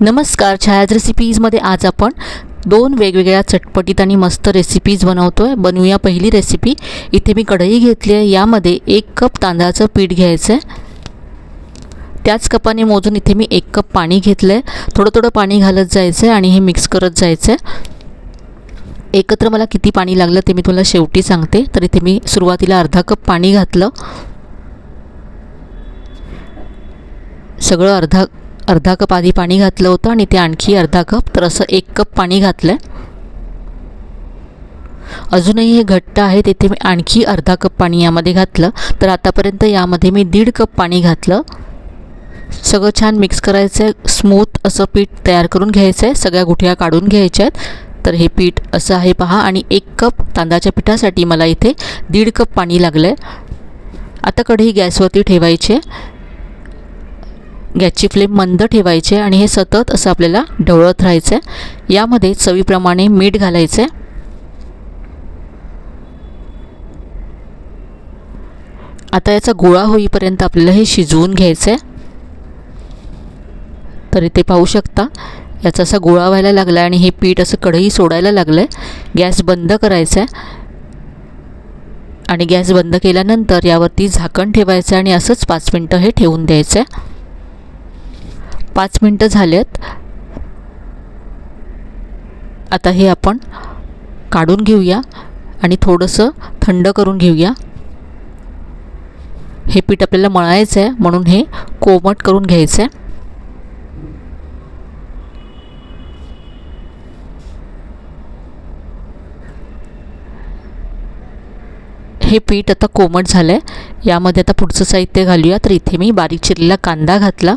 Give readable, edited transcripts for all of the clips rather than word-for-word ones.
नमस्कार, छायाज रेसिपीजमध्ये आज आपण दोन वेगवेगळ्या चटपटीत आणि मस्त रेसिपीज बनवतोय। बनवूया पहिली रेसिपी। इथे मी कढई घेतली आहे, यामध्ये 1 कप तांदळाचं पीठ घ्यायचं आहे। त्याच कपाने मोजून इथे मी 1 कप पाणी घेतलं आहे। थोडं पाणी घालत जायचं आहे आणि हे मिक्स करत जायचं आहे। एकत्र मला किती पाणी लागलं ते मी तुला शेवटी सांगते। तर इथे मी सुरुवातीला अर्धा कप पाणी घातलं, सगळं अर्धा कप आधी पाणी घातलं होतं आणि ते आणखी अर्धा कप, तर असं 1 कप पाणी घातलं आहे। अजूनही हे घट्ट आहे, तिथे मी आणखी अर्धा कप पाणी यामध्ये घातलं। तर आतापर्यंत यामध्ये मी 1.5 कप पाणी घातलं। सगळं छान मिक्स करायचं आहे, स्मूथ असं पीठ तयार करून घ्यायचं आहे। सगळ्या गुठळ्या काढून घ्यायच्या आहेत। तर हे पीठ असं आहे पहा, आणि 1 कप तांदळाच्या पिठासाठी मला इथे 1.5 कप पाणी लागलं आहे। आता कढई गॅसवरती ठेवायची आहे, गॅसची फ्लेम मंद ठेवायची आणि हे सतत असं आपल्याला ढवळत राहायचं आहे। यामध्ये चवीप्रमाणे मीठ घालायचं आहे। आता याचा गोळा होईपर्यंत आपल्याला हे शिजवून घ्यायचं आहे। तर इथे पाहू शकता याचा असा गोळा व्हायला लागला आणि हे पीठ असं कढई सोडायला लागलं आहे। गॅस बंद करायचा आहे आणि गॅस बंद केल्यानंतर यावरती झाकण ठेवायचं आणि असंच 5 मिनिटं हे ठेवून द्यायचं आहे। 5 मिनिटं झालेत। आता हे आपण काढून घेऊया आणि थोडंसं थंड करून घेऊया। हे पीठ आपल्याला मळायचं आहे, म्हणून हे कोमट करून घ्यायचं आहे। हे पीठ आता कोमट झालं आहे। यामध्ये आता पुढचं साहित्य घालूया। तर इथे मी बारीक चिरलेला कांदा घातला,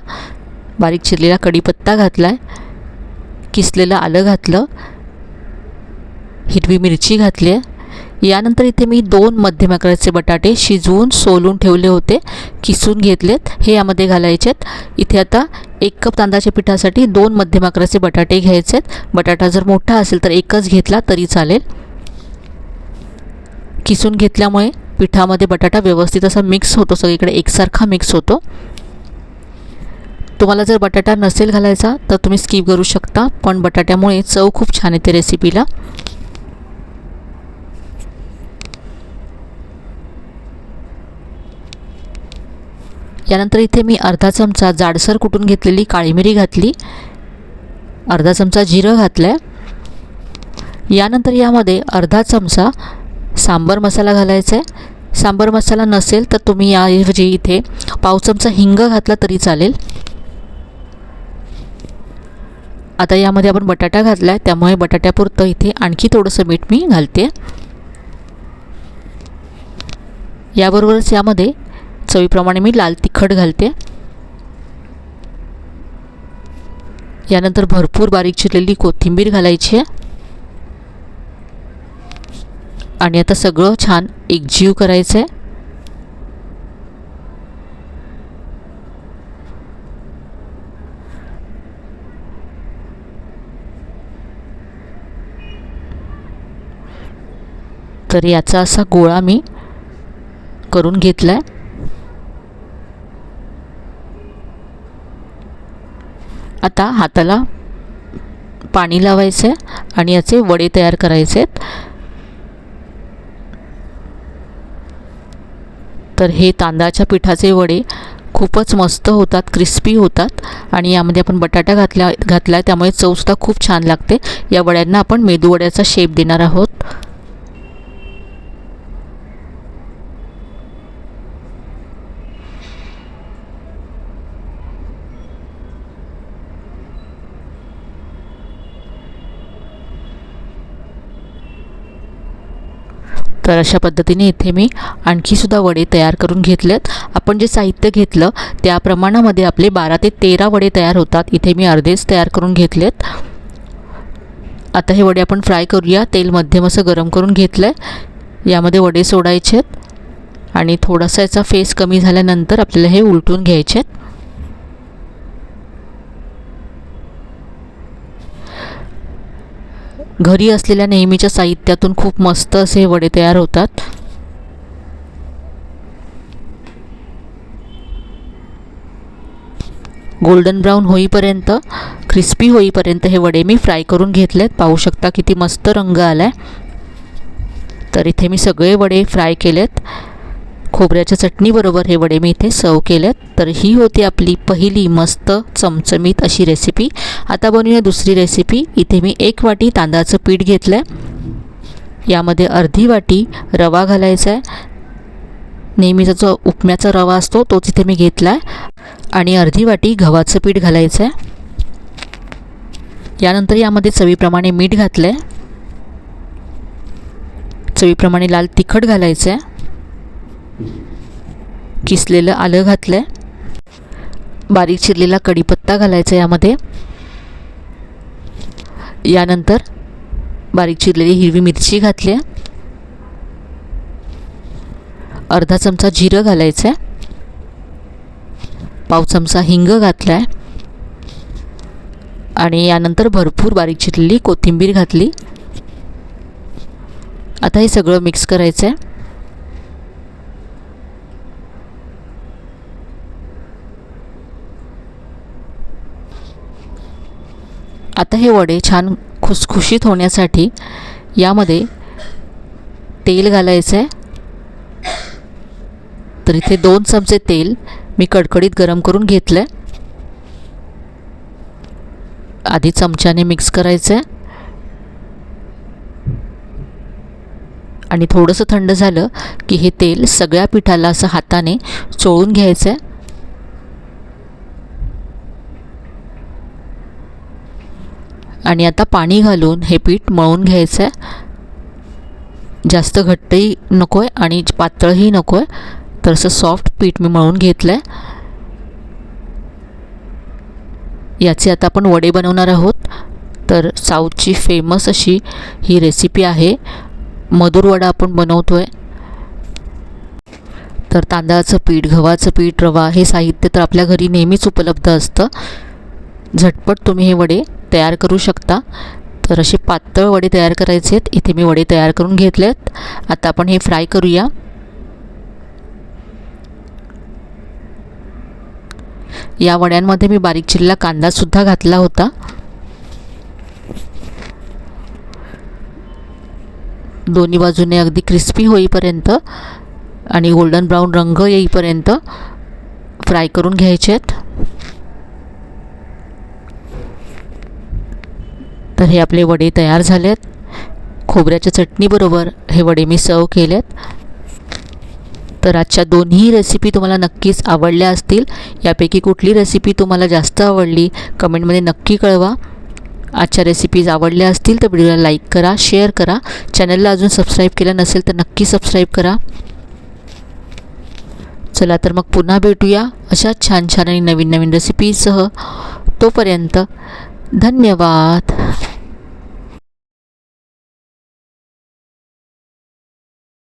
बारीक चिरलेला कढीपत्ता घातला आहे, किसलेलं आलं घातलं, हिरवी मिरची घातली आहे। यानंतर इथे मी 2 मध्यम आकाराचे बटाटे शिजवून सोलून ठेवले होते, किसून घेतलेत, हे यामध्ये घालायचेत। इथे आता 1 कप तांदळाच्या पिठासाठी 2 मध्यम आकाराचे बटाटे घ्यायचेत। बटाटा जर मोठा असेल तर एकच घेतला तरी चालेल। किसून घेतल्यामुळे पिठामध्ये बटाटा व्यवस्थित असा मिक्स होतो, सगळीकडे एकसारखा मिक्स होतो। तुम्हाला जर बटाटा नसेल घालायचा तर तुम्ही स्किप करू शकता, पण बटाट्यामुळे चव खूप छान येते रेसिपीला। यानंतर इथे मी अर्धा चमचा जाडसर कुटून घेतलेली काळी मिरी घातली, अर्धा चमचा जिरं घातलं आहे। यानंतर यामध्ये अर्धा चमचा सांबर मसाला घालायचा आहे। सांबर मसाला नसेल तर तुम्ही याऐवजी इथे पाव चमचा हिंग घातला तरी चालेल। आता यामध्ये आपण बटाटा घातला आहे, त्यामुळे बटाट्यापुरतं इथे आणखी थोडंसं मीठ मी घालते। याबरोबरच यामध्ये चवीप्रमाणे मी लाल तिखट घालते। यानंतर भरपूर बारीक चिरलेली कोथिंबीर घालायची आहे आणि आता सगळं छान एकजीव करायचं आहे। तर याचा असा गोळा मी करून घेतला आहे। आता हाताला पाणी लावायचं आहे आणि याचे वडे तयार करायचे आहेत। तर हे तांदळाच्या पिठाचे वडे खूपच मस्त होतात, क्रिस्पी होतात आणि यामध्ये आपण बटाटा घातला त्यामुळे चवसुद्धा खूप छान लागते। या वड्यांना आपण मेदू वड्याचा शेप देणार आहोत। तर अशा पद्धतीने इथे मी आणखी सुद्धा वडे तयार करून घेतलेत। आपण जे साहित्य घेतलं त्या प्रमाणामध्ये आपले 12 ते 13 वडे तयार होतात। इथे मी अर्धेच तयार करून घेतलेत। आता हे वडे आपण फ्राय करूया। तेल मध्यम असं गरम करून घेतलं आहे, यामध्ये वडे सोडायचे आहेत आणि थोडासा याचा फेस कमी झाल्यानंतर आपल्याला हे उलटून घ्यायचे आहेत। घरी असलेल्या नेहमीच्या साहित्यातून खूप मस्त असे वडे तयार होतात। गोल्डन ब्राउन होईपर्यंत क्रिस्पी होईपर्यंत हे वडे मी फ्राय करून घेतलेत. पाहू शकता किती मस्त रंग आला आहे. तर इथे मी सगळे वडे फ्राय केलेत. खोबऱ्याच्या चटणीबरोबर हे वडे मी इथे सर्व केलेत. तर ही होती आपली पहिली मस्त चमचमीत अशी रेसिपी. आता बनवूया दुसरी रेसिपी. इथे मी 1 वाटी तांदळाचं पीठ घेतलं आहे. यामध्ये अर्धी वाटी रवा घालायचा आहे. नेहमीचा जो उपम्याचा रवा असतो तोच इथे मी घेतला आहे. आणि अर्धी वाटी गव्हाचं पीठ घालायचं आहे. यानंतर यामध्ये चवीप्रमाणे मीठ घातलं आहे. चवीप्रमाणे लाल तिखट घालायचं आहे. किसलेलं आलं घातलं आहे. बारीक चिरलेला कढीपत्ता घालायचा यामध्ये. यानंतर बारीक चिरलेली हिरवी मिरची घातली आहे. अर्धा चमचा जिरं घालायचं आहे. पाव चमचा हिंग घातला आहे. आणि यानंतर भरपूर बारीक चिरलेली कोथिंबीर घातली. आता हे सगळं मिक्स करायचं आहे. आता हे वडे छान खुसखुशीत होण्यासाठी यामध्ये तेल घालायचं आहे. तर इथे 2 चमचे तेल मी कडकडीत गरम करून घेतलं आहे. आधी चमच्याने मिक्स करायचं आहे. आणि थोडंसं थंड झालं की हे तेल सगळ्या पिठाला असं हाताने चोळून घ्यायचं आहे. आणि आता पाणी घालून हे पीठ मळून घ्यायचं आहे. जास्त घट्टही नको आहे आणि पातळही नको आहे. तर असं सॉफ्ट पीठ मी मळून घेतलं आहे. याचे आता आपण वडे बनवणार आहोत. तर साऊथची फेमस अशी ही रेसिपी आहे. मधुर वडा आपण बनवतो आहे. तर तांदळाचं पीठ, गव्हाचं पीठ, रवा हे साहित्य तर आपल्या घरी नेहमीच उपलब्ध असतं. झटपट तुम्ही हे वडे तयार करू शकता. तर असे पातळ वडे तयार करायचे आहेत. इथे मी वडे तयार करून घेतलेत. आता आपण हे फ्राय करूया. या वड्यांमध्ये मी बारीक चिरलेला कांदासुद्धा घातला होता. दोन्ही बाजूने अगदी क्रिस्पी होईपर्यंत आणि गोल्डन ब्राऊन रंग येईपर्यंत फ्राय करून घ्यायचे आहेत. तर हे आपले वडे तयार झालेत. खोबऱ्याच्या चटणीबरोबर हे वडे मी सर्व केलेत. तर आजच्या दोन्ही रेसिपी तुम्हाला नक्कीच आवडल्या असतील. यापैकी कुठली रेसिपी तुम्हाला जास्त आवडली कमेंटमध्ये नक्की कळवा. आजच्या रेसिपीज आवडल्या असतील तर व्हिडिओला लाईक करा, शेअर करा. चॅनलला अजून सबस्क्राईब केलं नसेल तर नक्की सबस्क्राईब करा. चला तर मग पुन्हा भेटूया अशाच छान छान आणि नवीन नवीन रेसिपीसह. तोपर्यंत धन्यवाद.